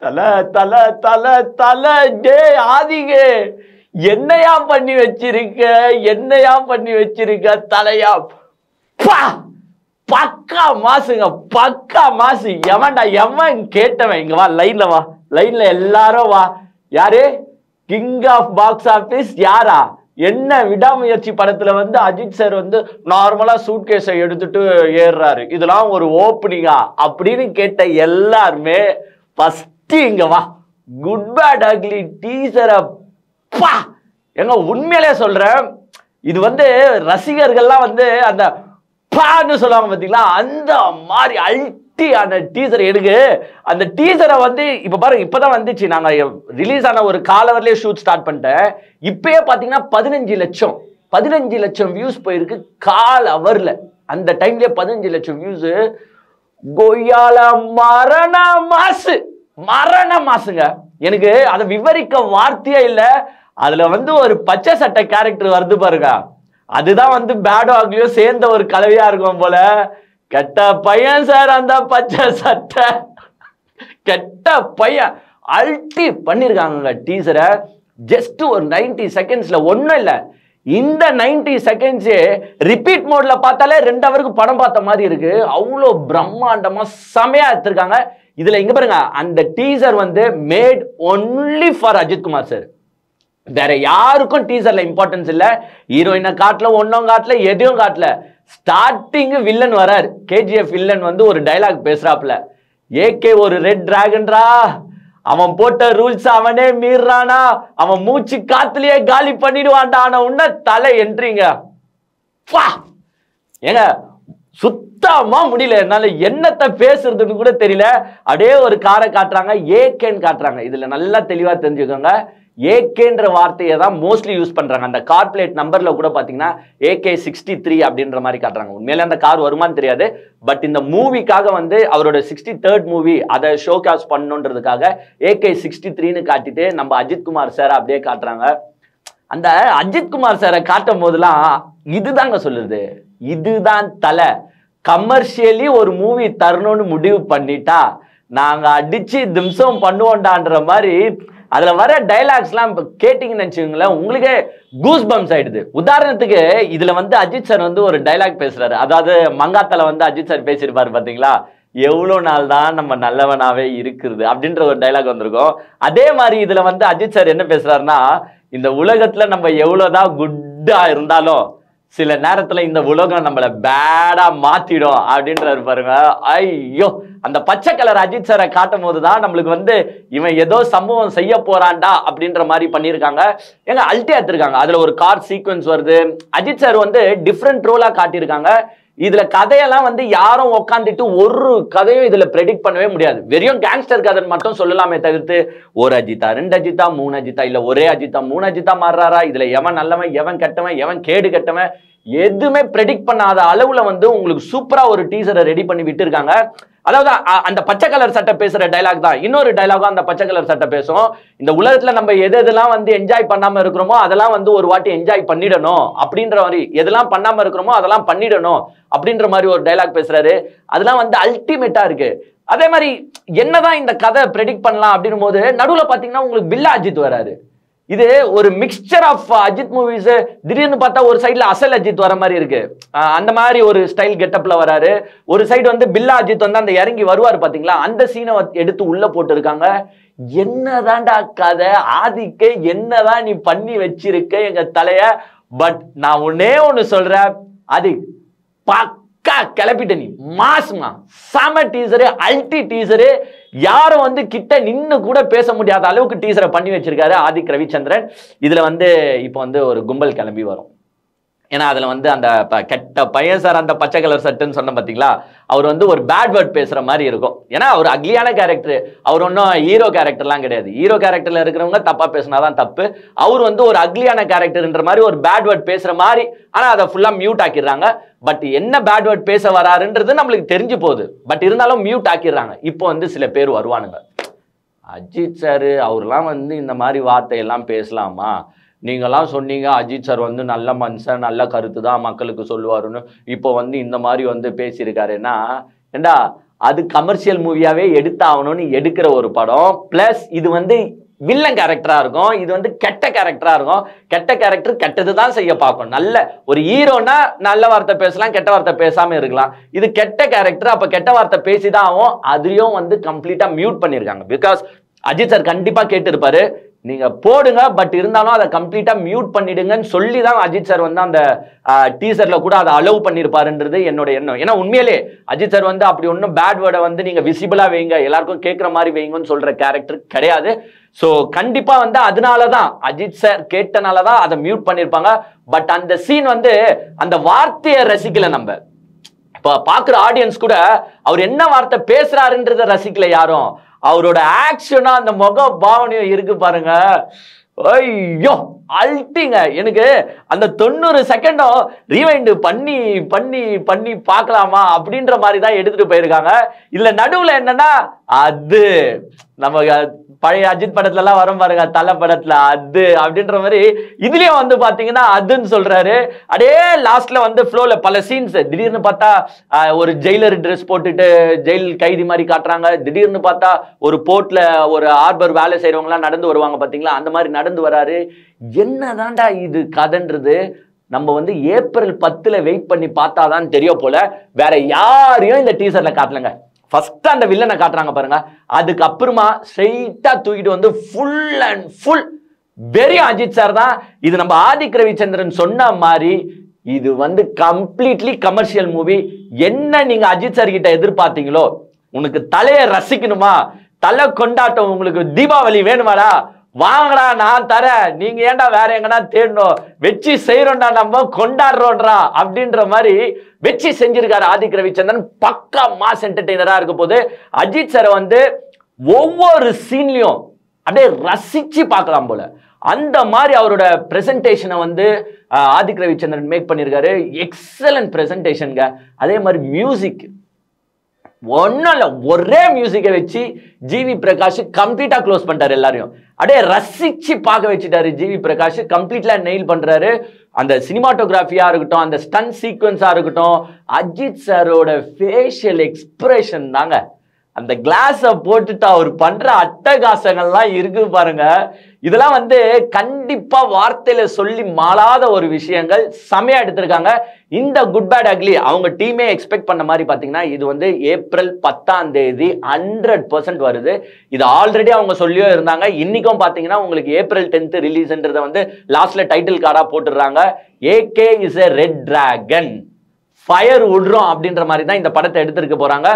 தல தல தல தல டே ஆதிகே என்னையா பண்ணி வச்சிருக்க என்னையா பண்ணி வச்சிருக்க தலையா பா பக்கா மாசுங்க பக்கா மாசு எவன்டா எவன் கேட்டவன் இங்க வா லைன்ல எல்லாரும் வா யாரு கிங் ஆஃப் பாக்ஸ் ஆபீஸ் யாரா என்ன விடாமுயற்சி படத்துல வந்து அஜித் சார் வந்து நார்மலா சூட்கேஸை எடுத்துட்டு ஏறுறாரு இதெல்லாம் ஒரு ஓப்பனிங்கா அப்படின்னு கேட்ட எல்லாருமே ஃபர்ஸ்ட் இங்க வா குட் பேட் அக்லி டீசரை பா எங்க உண்மையிலே சொல்றேன் இது வந்து ரசிகர்கள்லாம் வந்து அந்த பான்னு சொல்லுவாங்க பாத்தீங்களா அந்த மாதிரி அல்ட்டியான டீசர் எடுக்கு அந்த டீசரை வந்து இப்ப பாருங்க இப்பதான் வந்துச்சு நாங்க ரிலீஸ் ஆன ஒரு காலவர்லயே ஷூட் ஸ்டார்ட் பண்ணிட்டேன் இப்பயே பாத்தீங்கன்னா 15 லட்சம் வியூஸ் போயிருக்கு கால் அவர்ல அந்த டைம்லயே 15 லட்சம் வியூஸ் கொய்யால மரண மாசுங்க எனக்கு அதை விவரிக்க வார்த்தையே இல்ல அதுல வந்து ஒரு பச்சை சட்டை கேரக்டர் வருது பாருங்க அதுதான் வந்து பேடோ ஆக்லியோ சேர்ந்த ஒரு கலவையா இருக்கும் போல கெட்ட பையன் சார் அந்த பச்சை சட்டை கெட்ட பையன் அல்டி பண்ணிருக்காங்க டீசரை ஜஸ்ட் ஒரு 90 செகண்ட்ஸ்ல ஒன்னும் இல்ல இந்த 90 செகண்ட்ஸ் ரிப்பீட் மோட்ல பார்த்தாலே 2 ஹவருக்கு படம் பார்த்த மாதிரி இருக்கு அவ்வளோ பிரம்மாண்டமா செமையா எடுத்திருக்காங்க இதுல இங்க பாருங்க அந்த டீசர் வந்து made only for Ajith Kumar sir வேற யாருக்கும் டீசர்ல இம்பார்ட்டன்ஸ் இல்ல ஹீரோயினை காட்டல ஒன்னும் காட்டல எதையும் காட்டல ஸ்டார்டிங் வில்லன் வராரு கேஜிஎஃப் வில்லன் வந்து ஒரு டைலாக் பேசுறாப்ல ஏகே ஒரு ரெட் டிராகன்ரா அவன் போட்ட ரூல்ஸ் அவனே மீறானா அவன் மூச்சு காத்துலயே காலி பண்ணிடுவான்டா ஆனா உன்ன தலை என்றீங்க ஏங்க சுத்தமா முடியல என்னால என்னத்தை பேசுறதுன்னு கூட தெரியல அப்படியே ஒரு காரை காட்டுறாங்க ஏகேன்னு காட்டுறாங்க இதுல நல்லா தெளிவா தெரிஞ்சுக்கோங்க ஏகேன்ற வார்த்தையை தான் மோஸ்ட்லி யூஸ் பண்றாங்க அந்த கார் பிளேட் நம்பர்ல கூட பாத்தீங்கன்னா AK63 அப்படின்ற மாதிரி காட்டுறாங்க உண்மையில அந்த கார் வருமானு தெரியாது பட் இந்த மூவிக்காக வந்து அவரோட 63rd மூவி அதை ஷோ காஸ் பண்ணணுன்றதுக்காக AK63ன்னு காட்டிட்டு நம்ம அஜித் குமார் சார் அப்படியே காட்டுறாங்க அந்த அஜித் குமார் சாரை காட்டும் போதெல்லாம் இதுதாங்க சொல்லுது இதுதான் தலை கமர்ஷியலி ஒரு மூவி தரணும்னு முடிவு பண்ணிட்டா நாங்க அடிச்சு திம்சம் பண்ணுவோம்டான்ற மாதிரி அதுல வர டைலாக்ஸ்லாம் கேட்டீங்கன்னு வச்சுக்கோங்களேன் உங்களுக்கே கூஸ் பம்ஸ் ஆயிடுது உதாரணத்துக்கு இதுல வந்து அஜித் சார் வந்து ஒரு டைலாக் பேசுறாரு அதாவது மங்காத்தால வந்து அஜித் சார் பேசியிருப்பாரு பாத்தீங்களா எவ்வளவு நாள் தான் நம்ம நல்லவனாவே இருக்கிறது அப்படின்ற ஒரு டைலாக் வந்திருக்கும் அதே மாதிரி இதுல வந்து அஜித் சார் என்ன பேசுறாருன்னா இந்த உலகத்துல நம்ம எவ்வளவுதான் குட்டா இருந்தாலும் சில நேரத்துல இந்த உலகம் நம்மள பேடா மாத்திடும் அப்படின்றாரு பாருங்க ஐயோ அந்த பச்சை கலர் அஜித் சாரை காட்டும் போதுதான் நம்மளுக்கு வந்து இவன் ஏதோ சம்பவம் செய்ய போறான்டா அப்படின்ற மாதிரி பண்ணிருக்காங்க ஏங்க அல்ட்டியா எடுத்திருக்காங்க அதுல ஒரு கார் சீக்வன்ஸ் வருது அஜித் சார் வந்து டிஃப்ரெண்ட் ரோலா காட்டியிருக்காங்க இதுல கதையெல்லாம் வந்து யாரும் உட்காந்துட்டு ஒரு கதையும் இதுல ப்ரெடிக்ட் பண்ணவே முடியாது வெறும் கேங்ஸ்டர் கதை மட்டும் சொல்லலாமே தவிர்த்து ஒரு அஜித்தா 2 அஜித்தா 3 அஜித்தா இல்ல ஒரே அஜித்தா 3 அஜித்தா மாறுறாரா இதுல எவன் நல்லவன் எவன் கெட்டவன் எவன் கேடு கெட்டவன் எதுவுமே ப்ரெடிக்ட் பண்ணாத அளவுல வந்து உங்களுக்கு சூப்பரா ஒரு டீசரை ரெடி பண்ணி விட்டு இருக்காங்க அதாவது அந்த பச்சை கலர் சட்டை பேசுற டைலாக் தான் இன்னொரு டைலாகும் அந்த பச்சை கலர் சட்டை பேசும் இந்த உலகத்துல நம்ம எதெல்லாம் வந்து என்ஜாய் பண்ணாம இருக்கிறோமோ அதெல்லாம் வந்து ஒரு வாட்டி என்ஜாய் பண்ணிடணும் அப்படின்ற மாதிரி எதெல்லாம் பண்ணாம இருக்கிறோமோ அதெல்லாம் பண்ணிடணும் அப்படின்ற மாதிரி ஒரு டைலாக் பேசுறாரு அதெல்லாம் வந்து அல்டிமேட்டா இருக்கு அதே மாதிரி என்னதான் இந்த கதை ப்ரெடிக்ட் பண்ணலாம் அப்படின்னும் போது நடுவுல பாத்தீங்கன்னா உங்களுக்கு பில்லா அஜித் வராரு இது ஒரு மிக்சர் ஆஃப் அஜித் மூவிஸ் திடீர்னு பார்த்தா ஒரு சைடுல அசல் அஜித் வர மாதிரி இருக்கு அந்த மாதிரி ஒரு ஸ்டைல் கெட்டப்ல வராரு ஒரு சைடு வந்து பில்லா அஜித் வந்து அந்த இறங்கி வருவாரு பாத்தீங்களா அந்த சீனை எடுத்து உள்ள போட்டு இருக்காங்க என்னதான்டா கதை ஆதிக்க என்னதான் நீ பண்ணி வச்சிருக்க எங்க தலைய பட் நான் ஒண்ணு சொல்றேன் அது பக்கா கிளப்பிட்ட நீ மாசுமா செம டீசரு அல்டி டீசரு யாரும் வந்து கிட்ட நின்னு கூட பேச முடியாத அளவுக்கு டீசரை பண்ணி வச்சிருக்காரு ஆதிக் ரவிச்சந்திரன் இதுல வந்து இப்போ வந்து ஒரு கும்பல் கிளம்பி வரும் ஏன்னா அதுல வந்து அந்த கெட்ட பையன் சார் அந்த பச்சை கலர் சட்டுன்னு சொன்ன பாத்தீங்களா அவர் வந்து ஒரு பேட் வேர்ட் பேசுற மாதிரி இருக்கும் ஏன்னா அவர் அக்லியான கேரக்டர் அவர் ஒன்றும் ஹீரோ கேரக்டர்லாம் கிடையாது ஹீரோ கேரக்டர்ல இருக்கிறவங்க தப்பா பேசினாதான் தப்பு அவர் வந்து ஒரு அக்லியான கேரக்டர்ன்ற மாதிரி ஒரு பேட் வேர்ட் பேசுற மாதிரி ஆனா அதை ஃபுல்லா மியூட் ஆக்கிடுறாங்க பட் என்ன பேட் வேர்ட் பேச வராருன்றது நம்மளுக்கு தெரிஞ்சு போகுது பட் இருந்தாலும் மியூட் ஆக்கிடுறாங்க இப்போ வந்து சில பேர் வருவானுங்க அஜித் சார் அவர்லாம் வந்து இந்த மாதிரி வார்த்தையெல்லாம் பேசலாமா நீங்களாம் சொன்னீங்க அஜித் சார் வந்து நல்ல மனுஷன் நல்ல கருத்து தான் மக்களுக்கு சொல்லுவாருன்னு இப்போ வந்து இந்த மாதிரி வந்து பேசியிருக்காருன்னா ஏண்டா அது கமர்ஷியல் மூவியாவே எடுத்தாகணும்னு எடுக்கிற ஒரு படம். பிளஸ் இது வந்து வில்லன் கேரக்டரா இருக்கும், இது வந்து கெட்ட கேரக்டரா இருக்கும். கெட்ட கேரக்டர் கெட்டதுதான் செய்ய பார்க்கும். நல்ல ஒரு ஹீரோனா நல்ல வார்த்தை பேசலாம், கெட்ட வார்த்தை பேசாம இருக்கலாம். இது கெட்ட கேரக்டர், அப்ப கெட்ட வார்த்தை பேசிதான் ஆகும். அதையும் வந்து கம்ப்ளீட்டா மியூட் பண்ணிருக்காங்க. பிகாஸ் அஜித் சார் கண்டிப்பா கேட்டு இருப்பாரு, நீங்க போடுங்க பட் இருந்தாலும் அதை கம்ப்ளீட்டா மியூட் பண்ணிடுங்கன்னு சொல்லி தான் அஜித் சார் வந்து அந்த டீசர்ல கூட அதை அலோவ் பண்ணிருப்பாருன்றது என்னோட எண்ணம். ஏன்னா உண்மையிலே அஜித் சார் வந்து அப்படி ஒன்றும் பேட் வேர்டை வந்து நீங்க விசிபிளா வைங்க, எல்லாருக்கும் கேட்கிற மாதிரி வைங்கன்னு சொல்ற கேரக்டர் கிடையாது. ஸோ கண்டிப்பா வந்து அதனாலதான் அஜித் சார் கேட்டனாலதான் அதை மியூட் பண்ணிருப்பாங்க. பட் அந்த சீன் வந்து அந்த வார்த்தையை ரசிக்கல. நம்ம இப்ப பாக்குற ஆடியன்ஸ் கூட அவர் என்ன வார்த்தை பேசுறாருன்றத ரசிக்கல யாரும். அவரோட ஆக்ஷனா அந்த முக பாவனையும் இருக்கு பாருங்க, ஐயோ அல்ட்டிங்க. எனக்கு அந்த 90 செகண்டும் ரீவைண்ட் பண்ணி பண்ணி பண்ணி பார்க்கலாமா அப்படின்ற மாதிரி தான் எடுத்துட்டு போயிருக்காங்க. இதுல நடுவுல என்னன்னா, அது நம்ம பழைய அஜித் படத்துல எல்லாம் வரும் பாருங்க, தலை படத்துல அது அப்படின்ற மாதிரி இதுலயும் வந்து பாத்தீங்கன்னா அதுன்னு சொல்றாரு. அப்படியே லாஸ்ட்ல வந்து ஃப்ளோல பல சீன்ஸ் திடீர்னு பார்த்தா ஒரு ஜெயிலர் ட்ரெஸ் போட்டுட்டு ஜெயில் கைதி மாதிரி காட்டுறாங்க. திடீர்னு பார்த்தா ஒரு போர்ட்ல ஒரு ஹார்பர் வேலை செய்யறவங்க எல்லாம் நடந்து வருவாங்க பாத்தீங்களா, அந்த மாதிரி நடந்து வராரு. என்னதான்டா இது கதைன்றது நம்ம வந்து ஏப்ரல் 10 வெயிட் பண்ணி பார்த்தாதான் தெரியும் போல. வேற யாரையும் இந்த டீசர்ல காட்டலங்க. ஃபர்ஸ்ட் அந்த வில்லனை காட்டுறாங்க பாருங்க, அதுக்கப்புறமா ஸ்ட்ரெயிட்டா தூக்கிட்டு வந்து ஃபுல் அண்ட் ஃபுல் வெறும் அஜித் சார் தான். இது நம்ம ஆதிக் ரவிச்சந்திரன் சொன்ன மாதிரி இது வந்து கம்ப்ளீட்லி கமர்ஷியல் மூவி. என்ன நீங்க அஜித் சார் கிட்ட எதிர்பார்த்தீங்களோ, உனக்கு தலையை ரசிக்கணுமா, தலை கொண்டாட்டம், உங்களுக்கு தீபாவளி வேணுமாடா, வாங்கடா நான் தரேன், நீங்க ஏன்டா வேற எங்கன்னா தேடணும், வச்சு செய்யறோம்டா, நம்ம கொண்டாடுறோம்டா அப்படின்ற மாதிரி வச்சு செஞ்சிருக்காரு ஆதிக் ரவிச்சந்திரன். பக்கா மாஸ் என்டர்டெய்னரா இருக்க போது. அஜித் சார் வந்து ஒவ்வொரு சீன்லயும் அப்படியே ரசிச்சு பார்க்கலாம் போல. அந்த மாதிரி அவரோட பிரசன்டேஷனை வந்து ஆதிக் ரவிச்சந்திரன் மேக் பண்ணிருக்காரு. எக்ஸலன்ட் பிரசன்டேஷனுங்க. அதே மாதிரி மியூசிக் ஒன்னும் இல்ல, ஒரே மியூசிக்கை வச்சு ஜிவி பிரகாஷ் கம்ப்ளீட்டா க்ளோஸ் பண்ணிட்டாரு. எல்லாரையும் அப்படியே ரசிச்சு பார்க்க வச்சுட்டாரு. ஜிவி பிரகாஷ் கம்ப்ளீட்லா நெயில் பண்றாரு. அந்த சினிமாட்டோகிராஃபியா இருக்கட்டும், அந்த ஸ்டன் சீக்வன்ஸா இருக்கட்டும், அஜித் சாரோட ஃபேஷியல் எக்ஸ்பிரஷன் தாங்க. அந்த கிளாஸை போட்டுட்டு அவர் பண்ற அட்டகாசங்கள்லாம் இருக்கு பாருங்க. இதெல்லாம் வந்து கண்டிப்பா வார்த்தையில சொல்லி மாளாத ஒரு விஷயங்கள். செமையா எடுத்திருக்காங்க. இந்த குட் பேட் அக்லி அவங்க டீமே எக்ஸ்பெக்ட் பண்ண மாதிரி பாத்தீங்கன்னா இது வந்து ஏப்ரல் 10 100% வருது. இது ஆல்ரெடி அவங்க சொல்லியோ இருந்தாங்க. இன்னைக்கும் பாத்தீங்கன்னா உங்களுக்கு ஏப்ரல் 10 ரிலீஸ்ன்றத வந்து லாஸ்ட்ல டைட்டில் கார்டா போட்டுடுறாங்க. AK is a red dragon, fire விடுறோம் அப்படின்ற மாதிரி தான் இந்த படத்தை எடுத்திருக்க போறாங்க.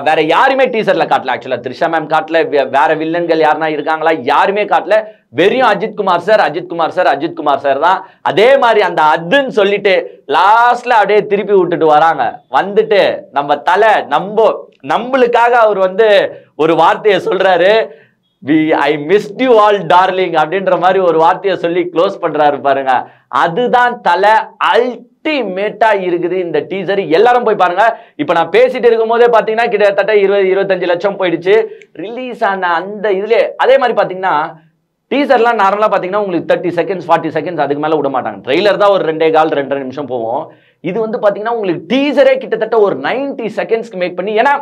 வேற யாருமே டீசர்ல காட்டல. ஆக்சுவலா த்ரிஷா மேம் காட்டல, வேற வில்லன்கள் யாருன்னா இருக்காங்களா, யாருமே காட்டல. வெறும் Ajithkumar sir, Ajithkumar sir, Ajithkumar sir தான். அதே மாதிரி அந்த அதுன்னு சொல்லிட்டு லாஸ்ட்ல அப்படியே திருப்பி விட்டுட்டு வராங்க. வந்துட்டு நம்ம தலை நம்மளுக்காக அவர் வந்து ஒரு வார்த்தையை சொல்றாரு, I missed you all darling அப்படின்ற மாதிரி ஒரு வார்த்தையை சொல்லி க்ளோஸ் பண்றாரு பாருங்க. அதுதான் தலை அல்டிமேட்டா இருக்குது இந்த டீசர். எல்லாரும் போய் பாருங்க. இப்ப நான் பேசிட்டு இருக்கும் போதே பாத்தீங்கன்னா கிட்டத்தட்ட 20-25 லட்சம் போயிடுச்சு ரிலீஸ் ஆன அந்த இதுல. அதே மாதிரி பாத்தீங்கன்னா டீசர்லாம் நார்மலா பாத்தீங்கன்னா உங்களுக்கு 30 செகண்ட்ஸ் 40 செகண்ட்ஸ் அதுக்கு மேல விட மாட்டாங்க. ட்ரெய்லர் தான் ஒரு 2.25-2.5 நிமிஷம் போவோம். இது வந்து பாத்தீங்கன்னா உங்களுக்கு டீசரே கிட்டத்தட்ட ஒரு 90 செகண்ட்ஸ்க்கு மேக் பண்ணி, ஏன்னா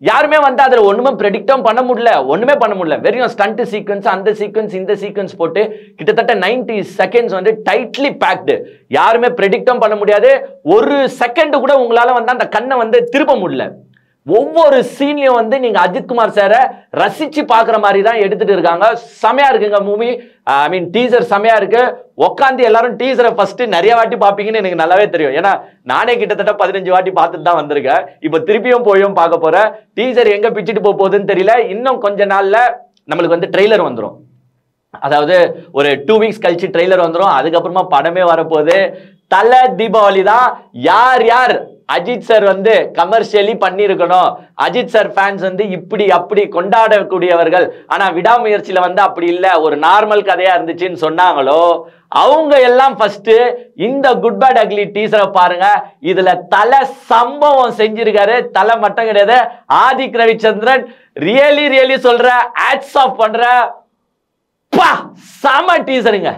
யாருமே வந்து அதுல ஒண்ணுமே ப்ரெடிக்டும் பண்ண முடியல, ஒண்ணுமே பண்ண முடியல. வெறும் ஸ்டண்ட் சீக்வன்ஸ், அந்த சீக்வன்ஸ், இந்த சீக்வன்ஸ் போட்டு கிட்டத்தட்ட 90 செகண்ட்ஸ் வந்து டைட்லி பேக்டு. யாருமே ப்ரெடிக்டும் பண்ண முடியாது. ஒரு செகண்ட் கூட உங்களால வந்து அந்த கண்ணை வந்து திருப்ப முடியல. ஒவ்வொரு சீன்லயும் வந்து நீங்க அஜித்குமார் சாரை ரசிச்சு பாக்குற மாதிரி தான் எடுத்துட்டு இருக்காங்க. செமையா இருக்குங்க மூவி. ஐ மீன் டீசர் செமையா இருக்கு. உட்காந்து எல்லாரும் டீசரை ஃபர்ஸ்ட் நிறைய வாட்டி பாப்பீங்கன்னு எனக்கு நல்லாவே தெரியும். ஏன்னா நானே கிட்டத்தட்ட 15 வாட்டி பார்த்துட்டு தான் வந்திருக்கேன். இப்ப திருப்பியும் போயும் பார்க்க போறேன். டீசர் எங்க பிச்சுட்டு போகுதுன்னு தெரியல. இன்னும் கொஞ்ச நாள்ல நம்மளுக்கு வந்து ட்ரெய்லர் வந்துடும். அதாவது ஒரு 2 வீக்ஸ் கழிச்சு ட்ரெய்லர் வந்துடும். அதுக்கப்புறமா படமே வரப்போகுது. தலை தீபாவளி தான். யார் யார் அஜித் சார் வந்து கமர்ஷியலி பண்ணியிருக்கணும், அஜித் சார் ஃபேன்ஸ் வந்து இப்படி அப்படி கொண்டாடக்கூடியவர்கள், ஆனா விடாமுயற்சியில வந்து அப்படி இல்லை, ஒரு நார்மல் கதையா இருந்துச்சுன்னு சொன்னாங்களோ அவங்க எல்லாம் ஃபர்ஸ்ட் இந்த குட் பேட் அக்லி டீசரை பாருங்க. இதுல தலை சம்பவம் செஞ்சிருக்காரு. தலை மட்டும் கிடையாது, ஆதிக் ரவிச்சந்திரன் ரியலி சொல்ற, ஹேட்ஸ் ஆஃப் பண்ற, செம டீசருங்க.